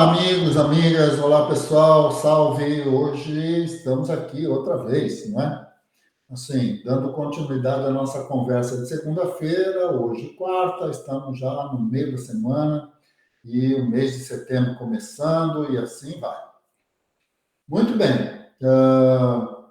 Olá, amigos, amigas, olá, pessoal, salve! Hoje estamos aqui outra vez, não é? Assim, dando continuidade à nossa conversa de segunda-feira, hoje quarta, estamos já no meio da semana e o mês de setembro começando e assim vai. Muito bem,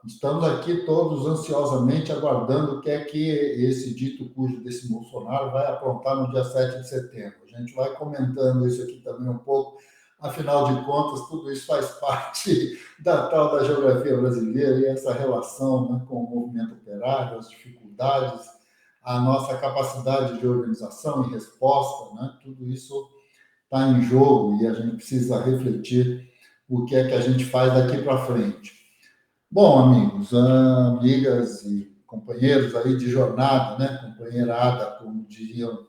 estamos aqui todos ansiosamente aguardando o que é que esse dito cujo desse Bolsonaro vai aprontar no dia 7 de setembro. A gente vai comentando isso aqui também um pouco. Afinal de contas, tudo isso faz parte da tal da geografia brasileira e essa relação, né, com o movimento operário, as dificuldades, a nossa capacidade de organização e resposta, né, tudo isso está em jogo e a gente precisa refletir o que é que a gente faz daqui para frente. Bom, amigos, amigas e companheiros aí de jornada, né, companheirada, como diriam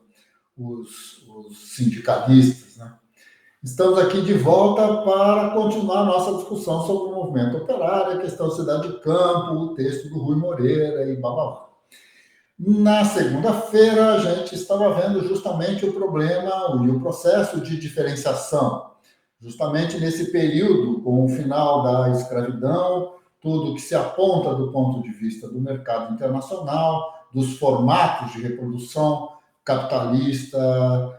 os sindicalistas, né? Estamos aqui de volta para continuar a nossa discussão sobre o movimento operário, a questão da cidade de campo, o texto do Rui Moreira e babá. Na segunda-feira, a gente estava vendo justamente o problema e o processo de diferenciação, justamente nesse período, com o final da escravidão, tudo que se aponta do ponto de vista do mercado internacional, dos formatos de reprodução capitalista,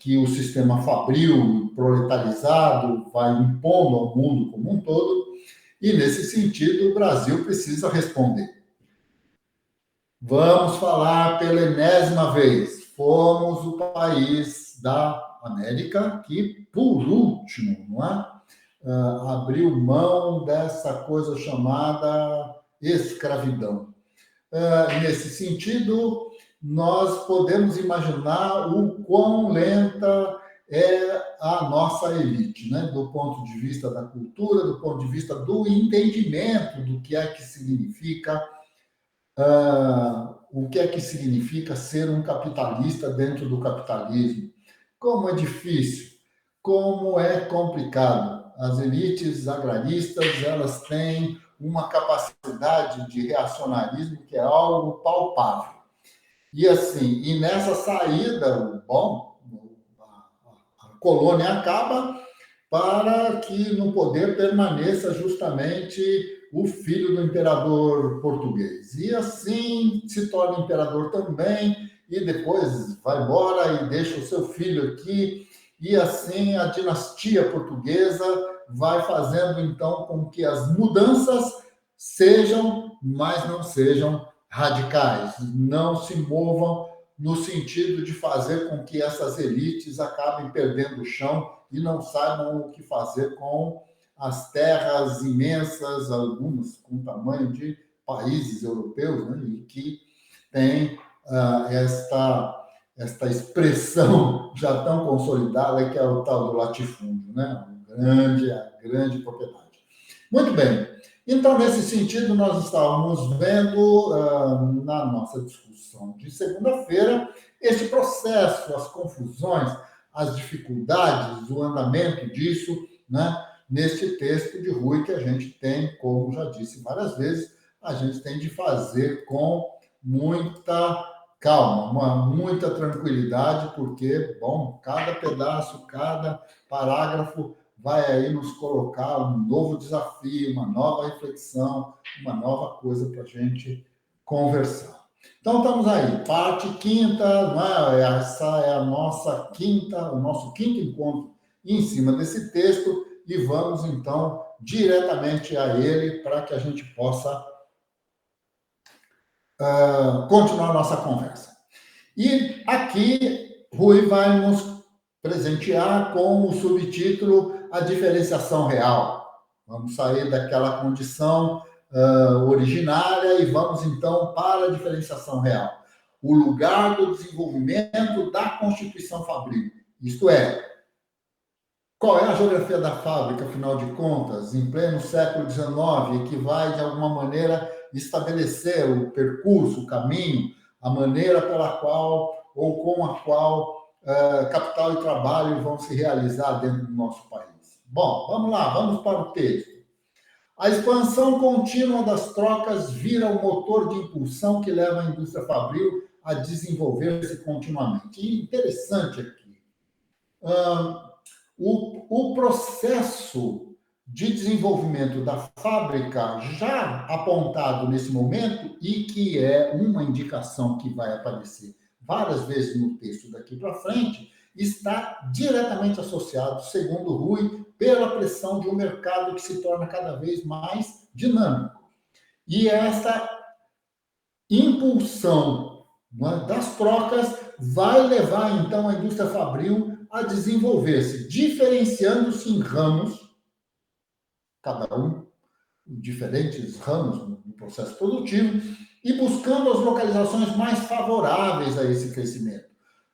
que o sistema fabril, proletarizado, vai impondo ao mundo como um todo, e nesse sentido o Brasil precisa responder. Vamos falar pela enésima vez, fomos o país da América que, por último, não é? Abriu mão dessa coisa chamada escravidão. Nesse sentido, nós podemos imaginar o quão lenta é a nossa elite, né? Do ponto de vista da cultura, do ponto de vista do entendimento do que é que significa o que é que significa ser um capitalista dentro do capitalismo. Como é difícil, como é complicado. As elites agraristas, elas têm uma capacidade de reacionarismo que é algo palpável. E assim, e nessa saída, bom, a colônia acaba para que no poder permaneça justamente o filho do imperador português. E assim se torna imperador também, e depois vai embora e deixa o seu filho aqui, e assim a dinastia portuguesa vai fazendo então com que as mudanças sejam, mas não sejam radicais, não se movam no sentido de fazer com que essas elites acabem perdendo o chão e não saibam o que fazer com as terras imensas, algumas com o tamanho de países europeus, né, e que têm esta expressão já tão consolidada que é o tal do latifúndio, né, a grande propriedade. Muito bem. Então, nesse sentido, nós estávamos vendo na nossa discussão de segunda-feira este processo, as confusões, as dificuldades, o andamento disso, né, neste texto de Rui que a gente tem, como já disse várias vezes, a gente tem de fazer com muita calma, muita tranquilidade, porque, bom, cada pedaço, cada parágrafo vai aí nos colocar um novo desafio, uma nova reflexão, uma nova coisa para a gente conversar. Então, estamos aí, parte quinta, né? Essa é a nossa quinta, o nosso quinto encontro em cima desse texto, e vamos, então, diretamente a ele para que a gente possa continuar a nossa conversa. E aqui, Rui vai nos presentear com o subtítulo A Diferenciação Real. Vamos sair daquela condição originária e vamos, então, para a diferenciação real. O lugar do desenvolvimento da Constituição Fabril. Isto é, qual é a geografia da fábrica, afinal de contas, em pleno século XIX, que vai, de alguma maneira, estabelecer o percurso, o caminho, a maneira pela qual ou com a qual capital e trabalho vão se realizar dentro do nosso país. Bom, vamos lá, vamos para o texto. A expansão contínua das trocas vira o motor de impulsão que leva a indústria fabril a desenvolver-se continuamente. E interessante aqui. o processo de desenvolvimento da fábrica já apontado nesse momento e que é uma indicação que vai aparecer várias vezes no texto daqui para frente, está diretamente associado, segundo Rui, pela pressão de um mercado que se torna cada vez mais dinâmico. E essa impulsão, né, das trocas vai levar, então, a indústria fabril a desenvolver-se, diferenciando-se em ramos, cada um diferentes ramos no processo produtivo, e buscando as localizações mais favoráveis a esse crescimento.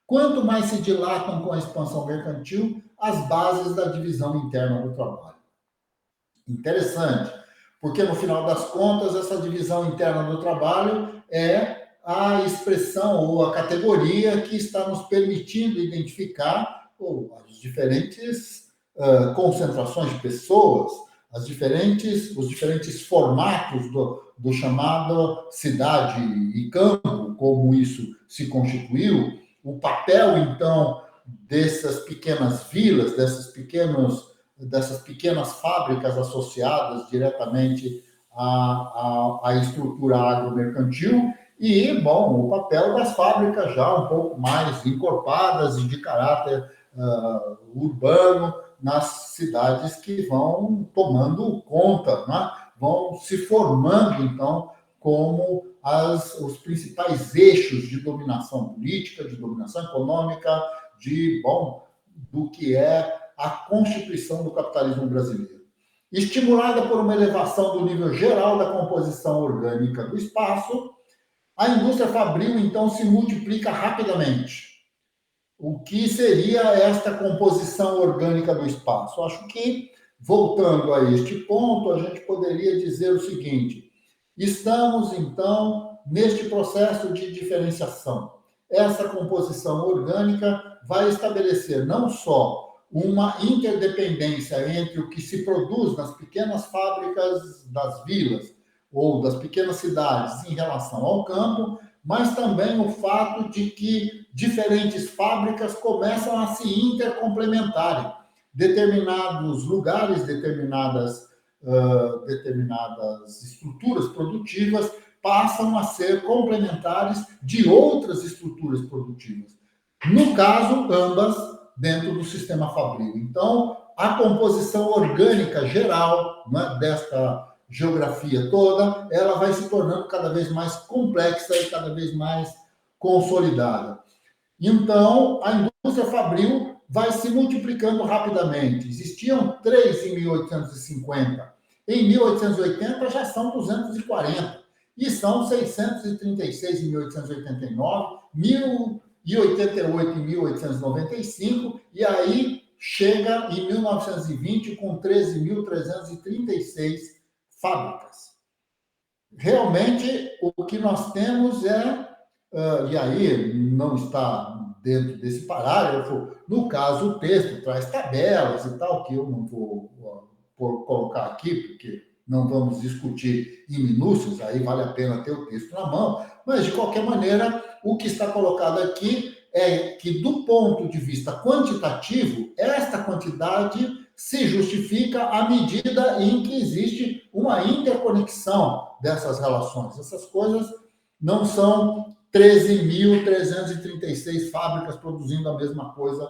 Quanto mais se dilatam com a expansão mercantil as bases da divisão interna do trabalho. Interessante, porque no final das contas, essa divisão interna do trabalho é a expressão ou a categoria que está nos permitindo identificar as diferentes concentrações de pessoas, os diferentes formatos do chamado cidade e campo, como isso se constituiu, o papel, então, dessas pequenas vilas, dessas pequenas fábricas associadas diretamente à estrutura agromercantil e, bom, o papel das fábricas já um pouco mais encorpadas e de caráter urbano nas cidades que vão tomando conta, né? Vão se formando, então, como os principais eixos de dominação política, de dominação econômica, do que é a constituição do capitalismo brasileiro. Estimulada por uma elevação do nível geral da composição orgânica do espaço, a indústria fabril, então, se multiplica rapidamente. O que seria esta composição orgânica do espaço? Acho que, voltando a este ponto, a gente poderia dizer o seguinte: estamos, então, neste processo de diferenciação. Essa composição orgânica vai estabelecer não só uma interdependência entre o que se produz nas pequenas fábricas das vilas ou das pequenas cidades em relação ao campo, mas também o fato de que diferentes fábricas começam a se intercomplementarem. Determinados lugares, determinadas estruturas produtivas passam a ser complementares de outras estruturas produtivas. No caso, ambas dentro do sistema fabril. Então, a composição orgânica geral, né, desta geografia toda, ela vai se tornando cada vez mais complexa e cada vez mais consolidada. Então, a indústria fabril vai se multiplicando rapidamente. Existiam 3 em 1850. Em 1880 já são 240. E são 636 em 1889, 1088 em 1895, e aí chega em 1920 com 13.336 fábricas. Realmente, o que nós temos e aí não está dentro desse parágrafo, no caso, o texto traz tabelas e tal, que eu não vou colocar aqui, porque não vamos discutir em minúcias, aí vale a pena ter o texto na mão, mas, de qualquer maneira, o que está colocado aqui é que, do ponto de vista quantitativo, esta quantidade se justifica à medida em que existe uma interconexão dessas relações. Essas coisas não são 13.336 fábricas produzindo a mesma coisa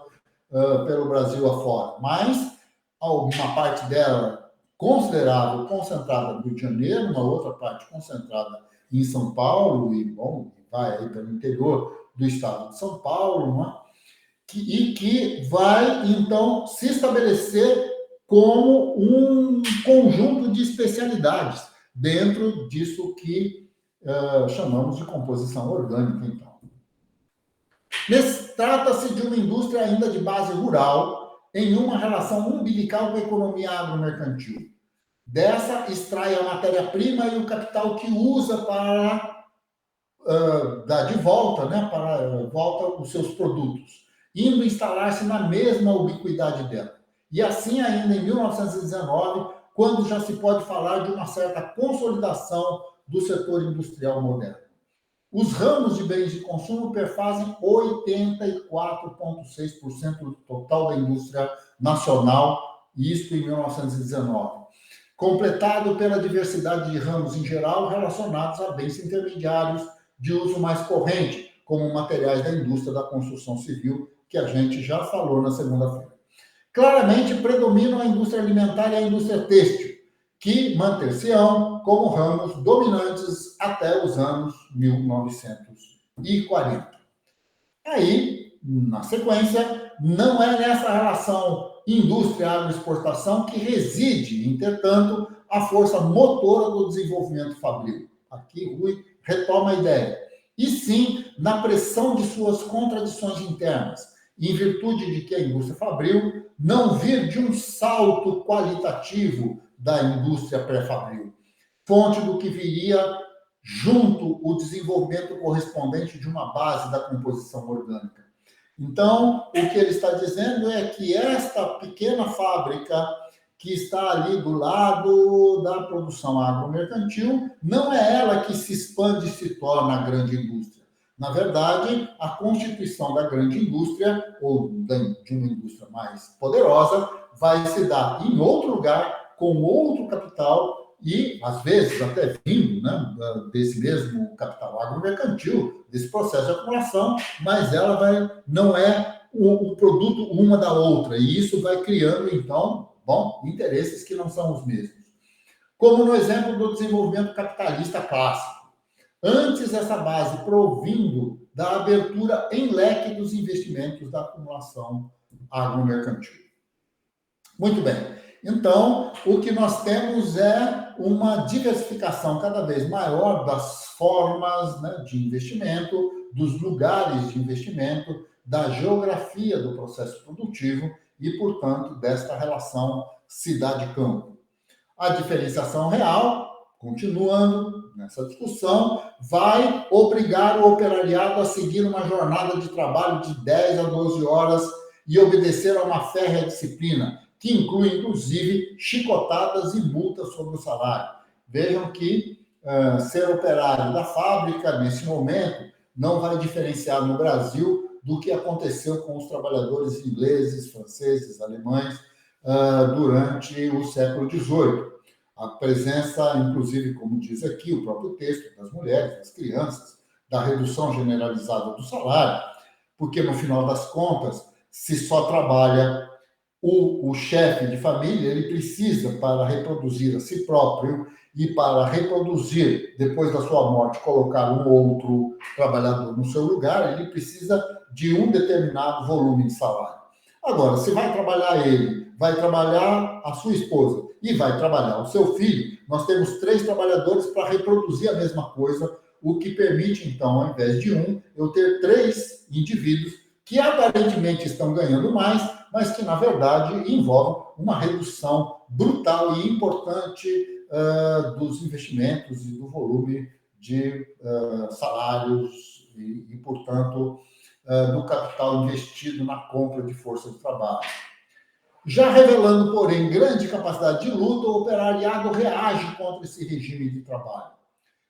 pelo Brasil afora, mas uma parte dela considerável, concentrada no Rio de Janeiro, uma outra parte concentrada em São Paulo, e, bom, vai aí pelo interior do estado de São Paulo, né? E que vai, então, se estabelecer como um conjunto de especialidades dentro disso que chamamos de composição orgânica, então. Trata-se de uma indústria ainda de base rural, em uma relação umbilical com a economia agromercantil. Dessa, extrai a matéria-prima e o capital que usa para dar de volta, né, para volta os seus produtos, indo instalar-se na mesma ubiquidade dela. E assim, ainda em 1919, quando já se pode falar de uma certa consolidação do setor industrial moderno. Os ramos de bens de consumo perfazem 84,6% do total da indústria nacional, isto em 1919, completado pela diversidade de ramos em geral relacionados a bens intermediários de uso mais corrente, como materiais da indústria da construção civil, que a gente já falou na segunda-feira. Claramente predominam a indústria alimentar e a indústria têxtil, que manter-se-ão como ramos dominantes até os anos 1940. Aí, na sequência, não é nessa relação indústria-agroexportação que reside, entretanto, a força motora do desenvolvimento fabril. Aqui, Rui retoma a ideia. E sim na pressão de suas contradições internas, em virtude de que a indústria fabril não vir de um salto qualitativo da indústria pré-fabril, fonte do que viria junto o desenvolvimento correspondente de uma base da composição orgânica. Então, o que ele está dizendo é que esta pequena fábrica que está ali do lado da produção agromercantil, não é ela que se expande e se torna a grande indústria. Na verdade, a constituição da grande indústria, ou de uma indústria mais poderosa, vai se dar em outro lugar, com outro capital, e, às vezes, até vindo, né, desse mesmo capital agromercantil, desse processo de acumulação, mas ela não é o produto uma da outra, e isso vai criando, então, interesses que não são os mesmos. Como no exemplo do desenvolvimento capitalista clássico. Antes, essa base provindo da abertura em leque dos investimentos da acumulação agromercantil. Muito bem. Então, o que nós temos é uma diversificação cada vez maior das formas, né, de investimento, dos lugares de investimento, da geografia do processo produtivo e, portanto, desta relação cidade-campo. A diferenciação real, continuando nessa discussão, vai obrigar o operariado a seguir uma jornada de trabalho de 10 a 12 horas e obedecer a uma férrea disciplina, que inclui, inclusive, chicotadas e multas sobre o salário. Vejam que ser operário da fábrica, nesse momento, não vai diferenciar no Brasil do que aconteceu com os trabalhadores ingleses, franceses, alemães, durante o século XVIII. A presença, inclusive, como diz aqui o próprio texto, das mulheres, das crianças, da redução generalizada do salário, porque, no final das contas, se só trabalha o chefe de família, ele precisa, para reproduzir a si próprio e para reproduzir, depois da sua morte, colocar um outro trabalhador no seu lugar, ele precisa de um determinado volume de salário. Agora, se vai trabalhar ele, vai trabalhar a sua esposa e vai trabalhar o seu filho, nós temos 3 trabalhadores para reproduzir a mesma coisa, o que permite, então, ao invés de um, eu ter 3 indivíduos que aparentemente estão ganhando mais, mas que, na verdade, envolvem uma redução brutal e importante dos investimentos e do volume de salários e, portanto, do capital investido na compra de força de trabalho. Já revelando, porém, grande capacidade de luta, o operariado reage contra esse regime de trabalho,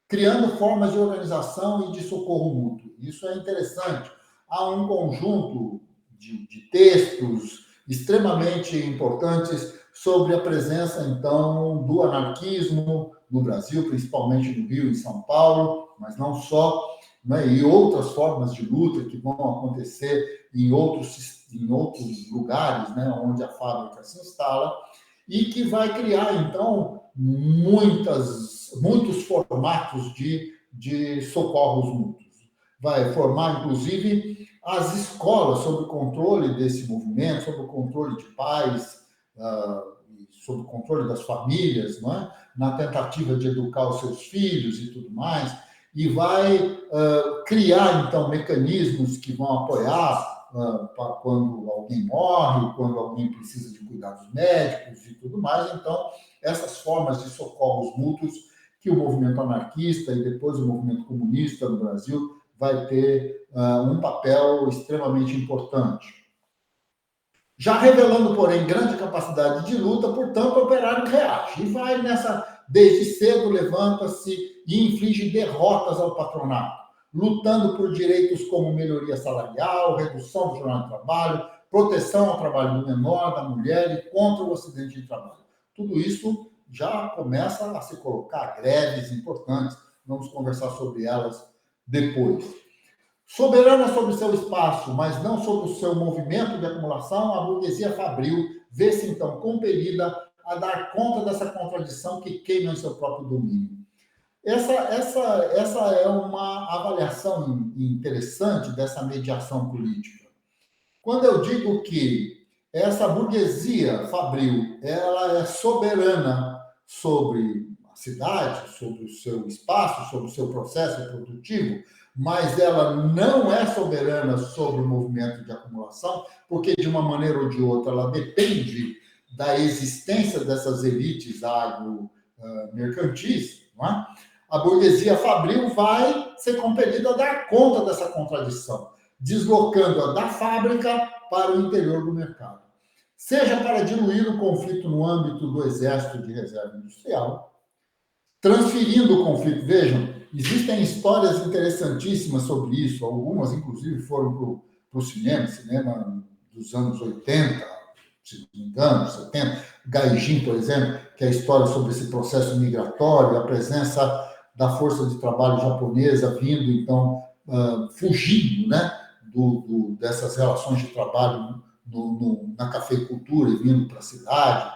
criando formas de organização e de socorro mútuo. Isso é interessante. Há um conjunto de textos extremamente importantes sobre a presença, então, do anarquismo no Brasil, principalmente no Rio e em São Paulo, mas não só, né, e outras formas de luta que vão acontecer em outros lugares, né, onde a fábrica se instala, e que vai criar, então, muitos formatos de socorros mútuos. Vai formar, inclusive, as escolas sob o controle desse movimento, sob o controle de pais, sob o controle das famílias, não é? Na tentativa de educar os seus filhos e tudo mais, e vai criar, então, mecanismos que vão apoiar quando alguém morre, quando alguém precisa de cuidados médicos e tudo mais. Então, essas formas de socorros mútuos que o movimento anarquista e depois o movimento comunista no Brasil vai ter um papel extremamente importante. Já revelando, porém, grande capacidade de luta, portanto, o operário reage e vai desde cedo, levanta-se e inflige derrotas ao patronato, lutando por direitos como melhoria salarial, redução do jornal de trabalho, proteção ao trabalho do menor, da mulher e contra o acidente de trabalho. Tudo isso já começa a se colocar greves importantes. Vamos conversar sobre elas depois. Soberana sobre seu espaço, mas não sobre o seu movimento de acumulação, a burguesia fabril vê-se, então, compelida a dar conta dessa contradição que queima em seu próprio domínio. Essa é uma avaliação interessante dessa mediação política. Quando eu digo que essa burguesia fabril, ela é soberana sobre a cidade, sobre o seu espaço, sobre o seu processo produtivo, mas ela não é soberana sobre o movimento de acumulação, porque de uma maneira ou de outra ela depende da existência dessas elites agro-mercantis, não é? A burguesia fabril vai ser compelida a dar conta dessa contradição, deslocando-a da fábrica para o interior do mercado. Seja para diluir o conflito no âmbito do Exército de Reserva Industrial, transferindo o conflito. Vejam, existem histórias interessantíssimas sobre isso, algumas, inclusive, foram para o cinema dos anos 80, se não me engano, 70. Gaijin, por exemplo, que é a história sobre esse processo migratório, a presença da força de trabalho japonesa vindo, então, fugindo, né, dessas relações de trabalho na cafeicultura e vindo para a cidade,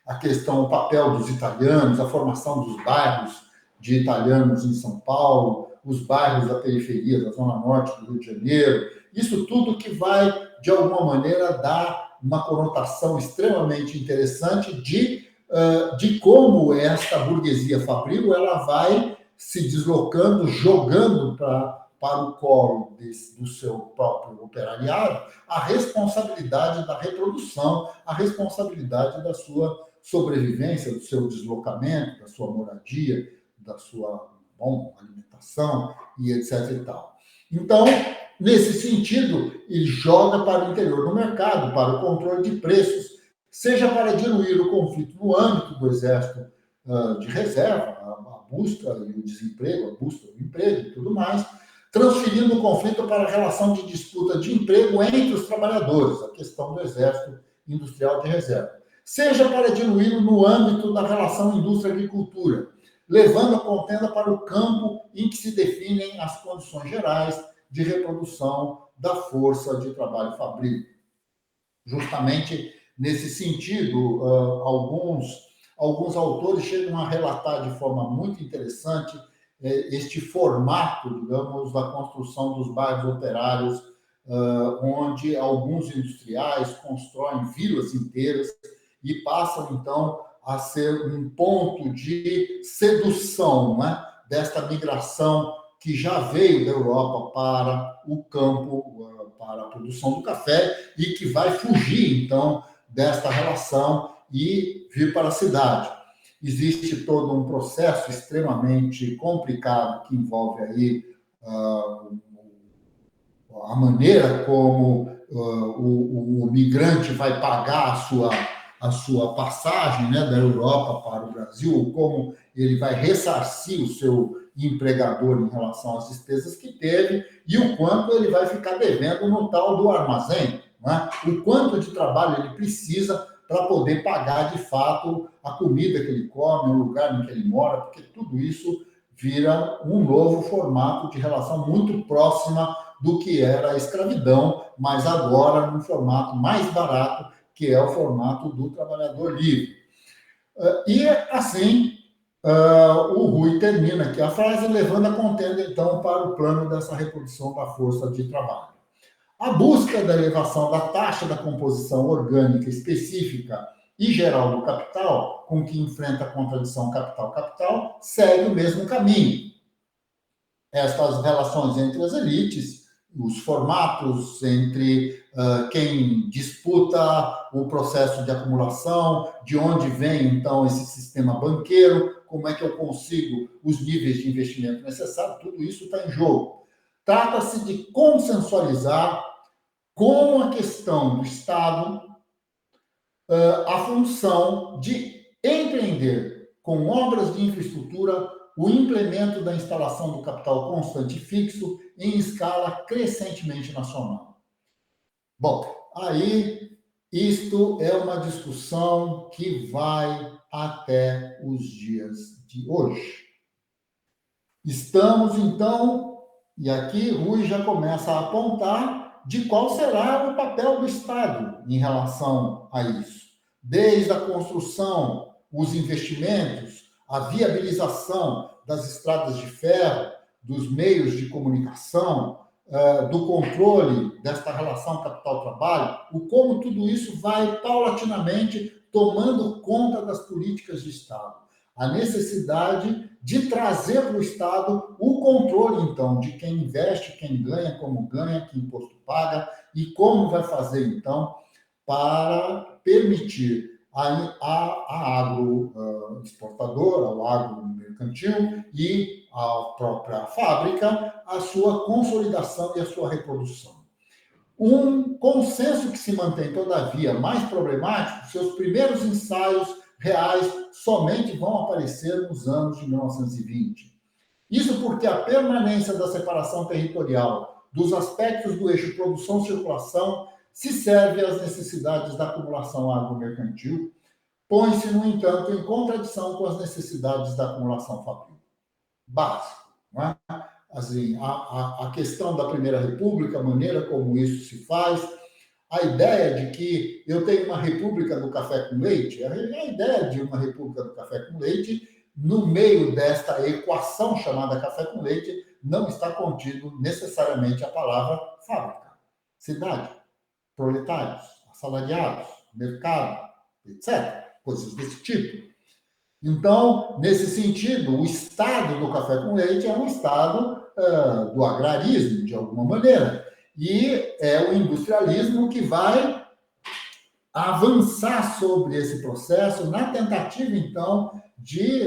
a questão, o papel dos italianos, a formação dos bairros de italianos em São Paulo, os bairros da periferia, da Zona Norte do Rio de Janeiro, isso tudo que vai, de alguma maneira, dar uma conotação extremamente interessante de como esta burguesia fabril ela vai se deslocando, jogando para o colo do seu próprio operariado a responsabilidade da reprodução, a responsabilidade da sua sobrevivência, do seu deslocamento, da sua moradia, da sua alimentação e etc. e tal. Então, nesse sentido, ele joga para o interior do mercado, para o controle de preços, seja para diluir o conflito no âmbito do Exército de Reserva, a busca e o desemprego, a busca do emprego e tudo mais, transferindo o conflito para a relação de disputa de emprego entre os trabalhadores, a questão do Exército Industrial de Reserva. Seja para diluí-lo no âmbito da relação indústria-agricultura, levando a contenda para o campo em que se definem as condições gerais de reprodução da força de trabalho fabril. Justamente nesse sentido, alguns autores chegam a relatar de forma muito interessante este formato, digamos, da construção dos bairros operários, onde alguns industriais constroem vilas inteiras e passam, então, a ser um ponto de sedução, né, desta migração que já veio da Europa para o campo, para a produção do café, e que vai fugir, então, desta relação e vir para a cidade. Existe todo um processo extremamente complicado que envolve aí a maneira como o migrante vai pagar a sua passagem, né, da Europa para o Brasil, ou como ele vai ressarcir o seu empregador em relação às despesas que teve, e o quanto ele vai ficar devendo no tal do armazém, né? O quanto de trabalho ele precisa para poder pagar, de fato, a comida que ele come, o lugar em que ele mora, porque tudo isso vira um novo formato de relação muito próxima do que era a escravidão, mas agora num formato mais barato, que é o formato do trabalhador livre. E, assim, o Rui termina aqui a frase, levando a contenda, então, para o plano dessa reprodução da força de trabalho. A busca da elevação da taxa da composição orgânica específica e geral do capital, com que enfrenta a contradição capital-capital, segue o mesmo caminho. Estas relações entre as elites, os formatos entre quem disputa o processo de acumulação, de onde vem, então, esse sistema banqueiro, como é que eu consigo os níveis de investimento necessários, tudo isso está em jogo. Trata-se de consensualizar com a questão do Estado a função de empreender com obras de infraestrutura o implemento da instalação do capital constante e fixo em escala crescentemente nacional. Bom, aí isto é uma discussão que vai até os dias de hoje. Estamos, então, e aqui Rui já começa a apontar de qual será o papel do Estado em relação a isso. Desde a construção, os investimentos, a viabilização das estradas de ferro, dos meios de comunicação, do controle desta relação capital-trabalho, o como tudo isso vai paulatinamente tomando conta das políticas de Estado. A necessidade de trazer para o Estado o controle, então, de quem investe, quem ganha, como ganha, que imposto paga e como vai fazer, então, para permitir a agroexportadora, ao agromercantil e à própria fábrica a sua consolidação e a sua reprodução. Um consenso que se mantém, todavia, mais problemático, seus primeiros ensaios reais somente vão aparecer nos anos de 1920. Isso porque a permanência da separação territorial dos aspectos do eixo produção-circulação se serve às necessidades da acumulação agromercantil, põe-se, no entanto, em contradição com as necessidades da acumulação fabril. Básico, não é? Assim, a questão da Primeira República, a maneira como isso se faz, a ideia de que eu tenho uma república do café com leite, a ideia de uma república do café com leite, no meio desta equação chamada café com leite, não está contido necessariamente a palavra fábrica, cidade, proletários, assalariados, mercado, etc. Coisas desse tipo. Então, nesse sentido, o Estado do café com leite é um Estado do agrarismo, de alguma maneira, e é o industrialismo que vai avançar sobre esse processo na tentativa, então, de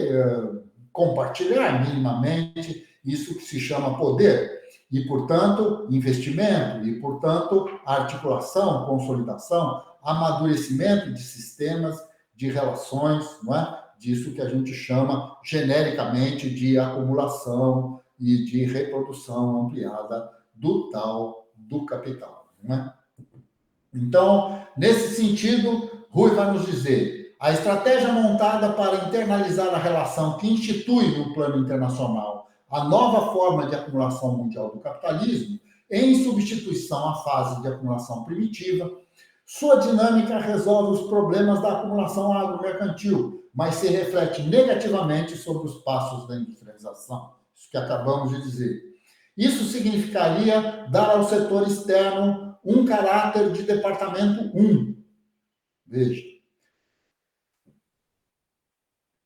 compartilhar minimamente isso que se chama poder. E, portanto, investimento, e, portanto, articulação, consolidação, amadurecimento de sistemas, de relações, não é? Disso que a gente chama genericamente de acumulação e de reprodução ampliada do capital. Não é? Então, nesse sentido, Rui vai nos dizer: a estratégia montada para internalizar a relação que institui no plano internacional a nova forma de acumulação mundial do capitalismo, em substituição à fase de acumulação primitiva, sua dinâmica resolve os problemas da acumulação agromercantil, mas se reflete negativamente sobre os passos da industrialização, isso que acabamos de dizer. Isso significaria dar ao setor externo um caráter de departamento 1. Veja.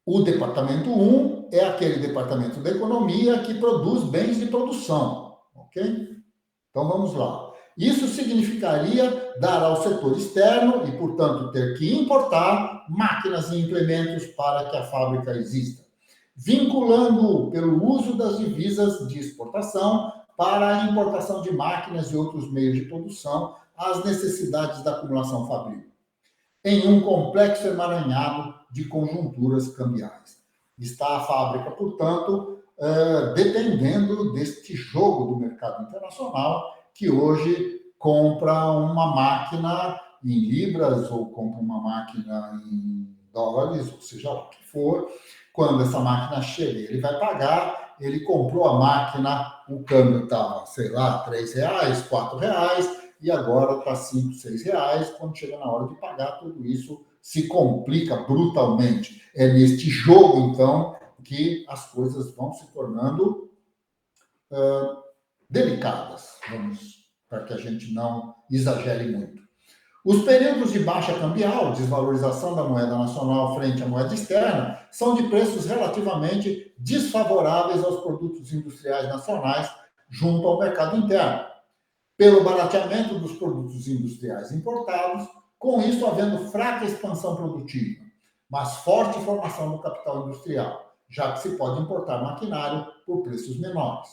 O departamento 1 é aquele departamento da economia que produz bens de produção, ok? Então vamos lá. Isso significaria dar ao setor externo e, portanto, ter que importar máquinas e implementos para que a fábrica exista, vinculando-o pelo uso das divisas de exportação para a importação de máquinas e outros meios de produção às necessidades da acumulação fabril, em um complexo emaranhado de conjunturas cambiais. Está a fábrica, portanto, dependendo deste jogo do mercado internacional, que hoje compra uma máquina em libras ou compra uma máquina em dólares, ou seja o que for. Quando essa máquina chega, ele vai pagar, ele comprou a máquina, o câmbio estava, sei lá, R$3, R$4, e agora está R$5, R$6. Quando chega na hora de pagar, tudo isso se complica brutalmente. É neste jogo, então, que as coisas vão se tornando delicadas, para que a gente não exagere muito. Os períodos de baixa cambial, desvalorização da moeda nacional frente à moeda externa, são de preços relativamente desfavoráveis aos produtos industriais nacionais junto ao mercado interno, pelo barateamento dos produtos industriais importados, com isso havendo fraca expansão produtiva, mas forte formação do capital industrial, já que se pode importar maquinário por preços menores.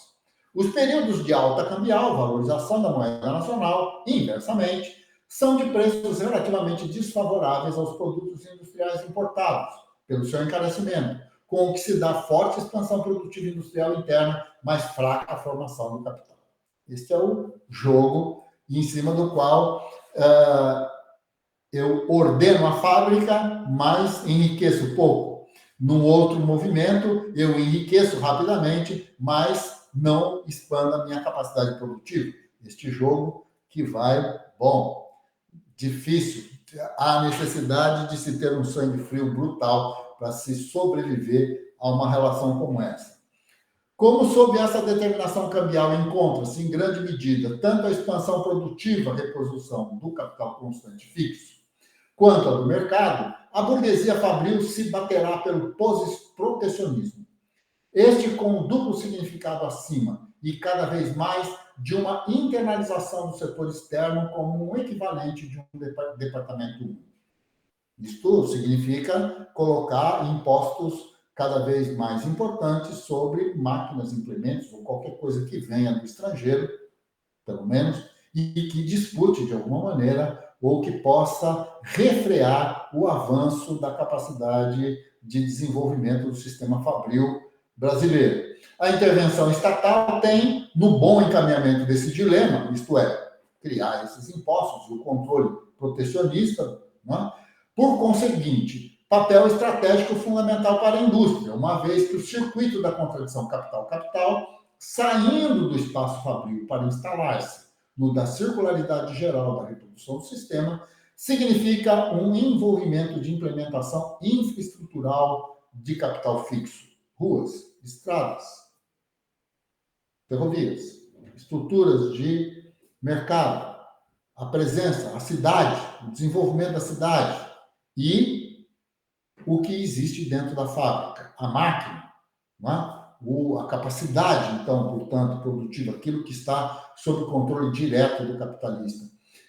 Os períodos de alta cambial, valorização da moeda nacional, inversamente, são de preços relativamente desfavoráveis aos produtos industriais importados, pelo seu encarecimento, com o que se dá forte expansão produtiva industrial interna, mas fraca formação do capital. Este é o jogo em cima do qual eu ordeno a fábrica, mas enriqueço pouco. Num outro movimento, eu enriqueço rapidamente, mas não expando a minha capacidade produtiva. Este jogo que vai, bom, difícil. Há necessidade de se ter um sangue frio brutal para se sobreviver a uma relação como essa. Como sob essa determinação cambial encontra-se, em grande medida, tanto a expansão produtiva, reprodução do capital constante fixo, quanto a do mercado, a burguesia fabril se baterá pelo protecionismo. Este com um duplo significado acima e cada vez mais de uma internalização do setor externo como um equivalente de um departamento único. Isto significa colocar impostos cada vez mais importantes sobre máquinas, implementos ou qualquer coisa que venha do estrangeiro, pelo menos, e que dispute de alguma maneira ou que possa refrear o avanço da capacidade de desenvolvimento do sistema fabril brasileiro. A intervenção estatal tem, no bom encaminhamento desse dilema, isto é, criar esses impostos e o controle protecionista, né? Por conseguinte, papel estratégico fundamental para a indústria, uma vez que o circuito da contradição capital-capital, saindo do espaço fabril para instalar-se no da circularidade geral da reprodução do sistema, significa um envolvimento de implementação infraestrutural de capital fixo, ruas, estradas, ferrovias, estruturas de mercado, a presença, a cidade, o desenvolvimento da cidade e o que existe dentro da fábrica, a máquina, não é? A capacidade, então, portanto, produtiva, aquilo que está sob o controle direto do capitalista,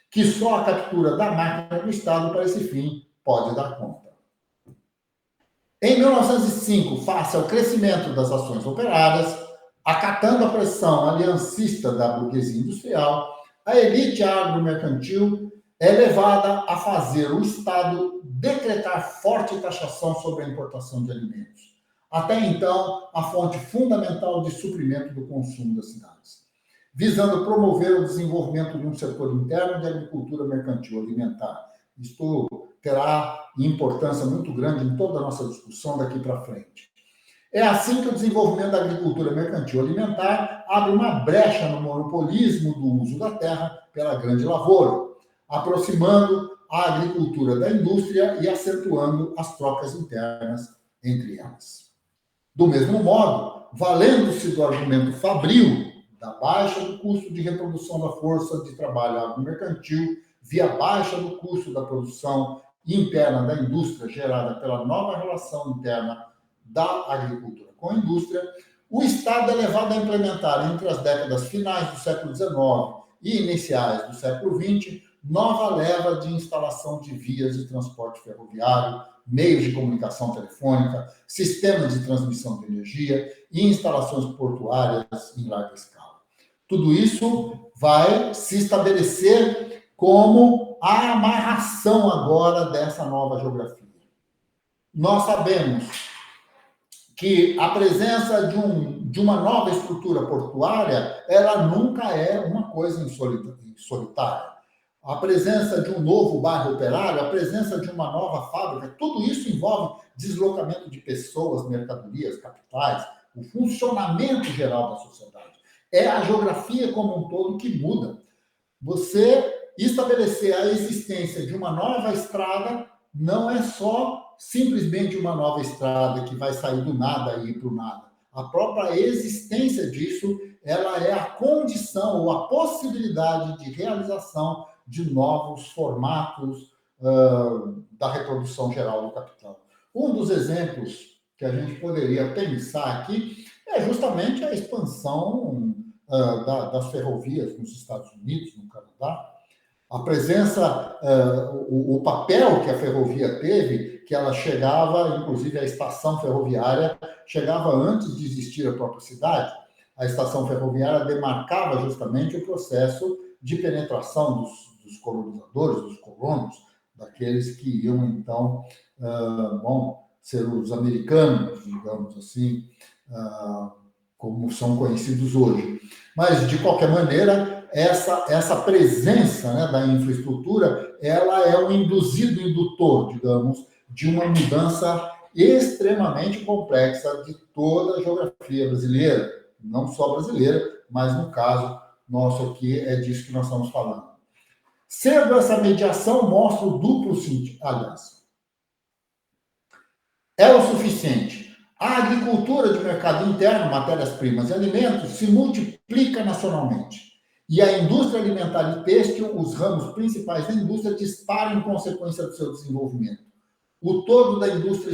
que só a captura da máquina do Estado para esse fim pode dar conta. Em 1905, face ao crescimento das ações operárias, acatando a pressão aliancista da burguesia industrial, a elite agromercantil é levada a fazer o Estado decretar forte taxação sobre a importação de alimentos. Até então, a fonte fundamental de suprimento do consumo das cidades, visando promover o desenvolvimento de um setor interno de agricultura mercantil alimentar. Isto terá importância muito grande em toda a nossa discussão daqui para frente. É assim que o desenvolvimento da agricultura mercantil alimentar abre uma brecha no monopolismo do uso da terra pela grande lavoura, aproximando a agricultura da indústria e acentuando as trocas internas entre elas. Do mesmo modo, valendo-se do argumento fabril da baixa do custo de reprodução da força de trabalho agromercantil, via baixa do custo da produção interna da indústria gerada pela nova relação interna da agricultura com a indústria, o Estado é levado a implementar, entre as décadas finais do século XIX e iniciais do século XX, nova leva de instalação de vias de transporte ferroviário, meios de comunicação telefônica, sistemas de transmissão de energia e instalações portuárias em larga escala. Tudo isso vai se estabelecer como a amarração agora dessa nova geografia. Nós sabemos que a presença de uma nova estrutura portuária, ela nunca é uma coisa solitária. A presença de um novo bairro operário, a presença de uma nova fábrica, tudo isso envolve deslocamento de pessoas, mercadorias, capitais, o funcionamento geral da sociedade. É a geografia como um todo que muda. Você estabelecer a existência de uma nova estrada não é só simplesmente uma nova estrada que vai sair do nada e ir para o nada. A própria existência disso, ela é a condição ou a possibilidade de realização de novos formatos da reprodução geral do capital. Um dos exemplos que a gente poderia pensar aqui é justamente a expansão das ferrovias nos Estados Unidos, no Canadá. A presença, o papel que a ferrovia teve, que ela chegava, inclusive a estação ferroviária, chegava antes de existir a própria cidade. A estação ferroviária demarcava justamente o processo de penetração dos colonizadores, dos colonos, daqueles que iam, então, ser os americanos, digamos assim, como são conhecidos hoje. Mas, de qualquer maneira, essa presença, né, da infraestrutura, ela é um induzido indutor, digamos, de uma mudança extremamente complexa de toda a geografia brasileira, não só brasileira, mas no caso nosso aqui é disso que nós estamos falando. Sendo essa mediação mostra o duplo sentido, aliás, é o suficiente. A agricultura de mercado interno, matérias-primas e alimentos, se multiplica nacionalmente. E a indústria alimentar e têxtil, os ramos principais da indústria, disparam em consequência do seu desenvolvimento. O todo da indústria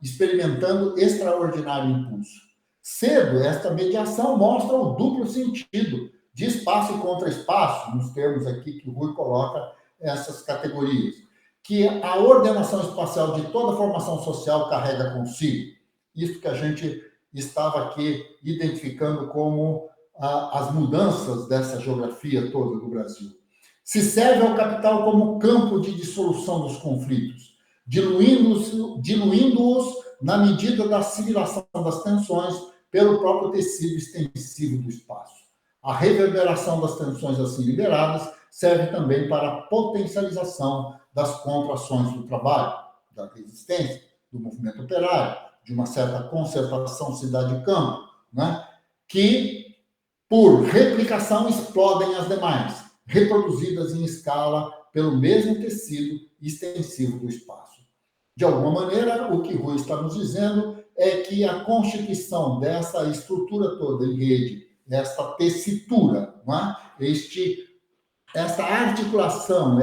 experimentando extraordinário impulso. Cedo, esta mediação mostra o duplo sentido de espaço e contra-espaço, nos termos aqui que o Rui coloca essas categorias, que a ordenação espacial de toda a formação social carrega consigo. Isso que a gente estava aqui identificando como as mudanças dessa geografia toda do Brasil. Se serve ao capital como campo de dissolução dos conflitos, diluindo-os na medida da assimilação das tensões pelo próprio tecido extensivo do espaço. A reverberação das tensões assim liberadas serve também para a potencialização das contrações do trabalho, da resistência, do movimento operário, de uma certa concertação cidade-campo, né? Que, por replicação, explodem as demais, reproduzidas em escala pelo mesmo tecido extensivo do espaço. De alguma maneira, o que Rui está nos dizendo é que a constituição dessa estrutura toda em rede, esta tessitura, não é? Esta articulação,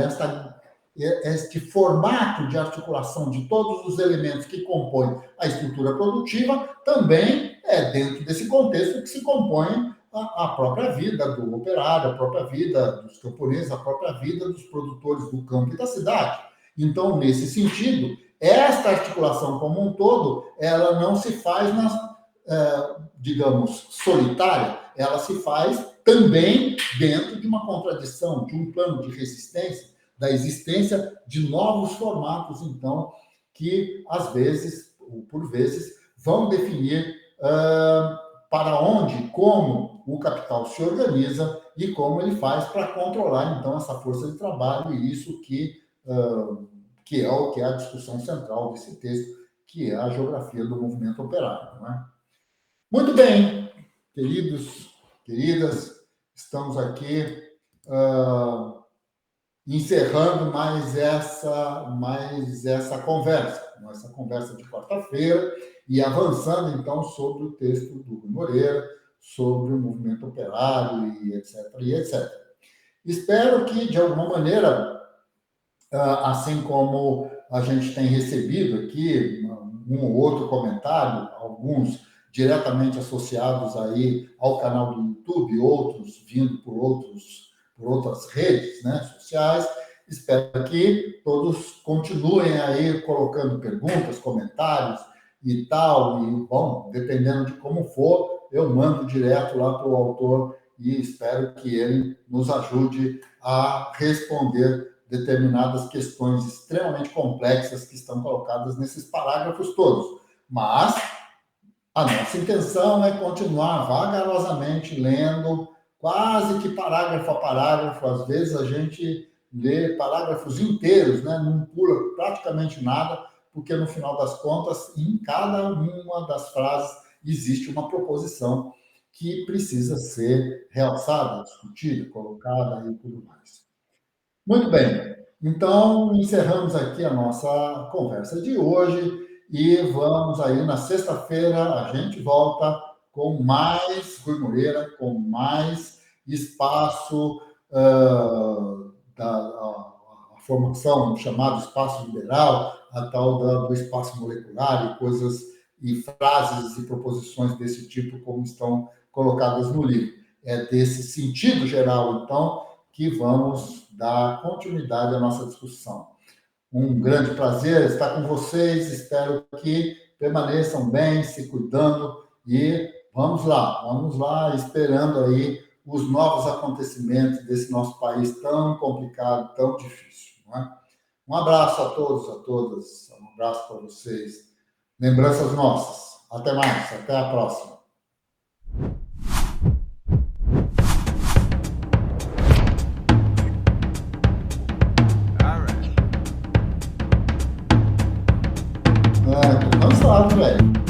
este formato de articulação de todos os elementos que compõem a estrutura produtiva, também é dentro desse contexto que se compõe a própria vida do operário, a própria vida dos camponeses, a própria vida dos produtores do campo e da cidade. Então, nesse sentido, esta articulação como um todo, ela não se faz, digamos, solitária, ela se faz também dentro de uma contradição, de um plano de resistência, da existência de novos formatos, então, que, às vezes, ou por vezes, vão definir para onde, como o capital se organiza e como ele faz para controlar, então, essa força de trabalho, e isso que é o que é a discussão central desse texto, que é a geografia do movimento operário. Não é? Muito bem, queridos, queridas, estamos aqui encerrando mais essa conversa de quarta-feira, e avançando, então, sobre o texto do Rui Moreira, sobre o movimento operário, e etc., e etc. Espero que, de alguma maneira, assim como a gente tem recebido aqui um ou outro comentário, alguns diretamente associados aí ao canal do YouTube, outros vindo por outras redes, né, sociais. Espero que todos continuem aí colocando perguntas, comentários e tal, e, bom, dependendo de como for, eu mando direto lá para o autor e espero que ele nos ajude a responder determinadas questões extremamente complexas que estão colocadas nesses parágrafos todos. Mas a nossa intenção é continuar vagarosamente lendo, quase que parágrafo a parágrafo. Às vezes a gente lê parágrafos inteiros, né? Não pula praticamente nada, porque no final das contas, em cada uma das frases existe uma proposição que precisa ser realçada, discutida, colocada e tudo mais. Muito bem, então encerramos aqui a nossa conversa de hoje e vamos aí na sexta-feira, a gente volta com mais Rui Moreira, com mais espaço da formação, chamado espaço liberal, a tal do espaço molecular e coisas e frases e proposições desse tipo como estão colocadas no livro. É desse sentido geral, então, que vamos dar continuidade à nossa discussão. Um grande prazer estar com vocês, espero que permaneçam bem, se cuidando, e vamos lá, esperando aí os novos acontecimentos desse nosso país tão complicado, tão difícil. Não é? Um abraço a todos, a todas, um abraço para vocês. Lembranças nossas. Até mais, até a próxima. abençoado, velho.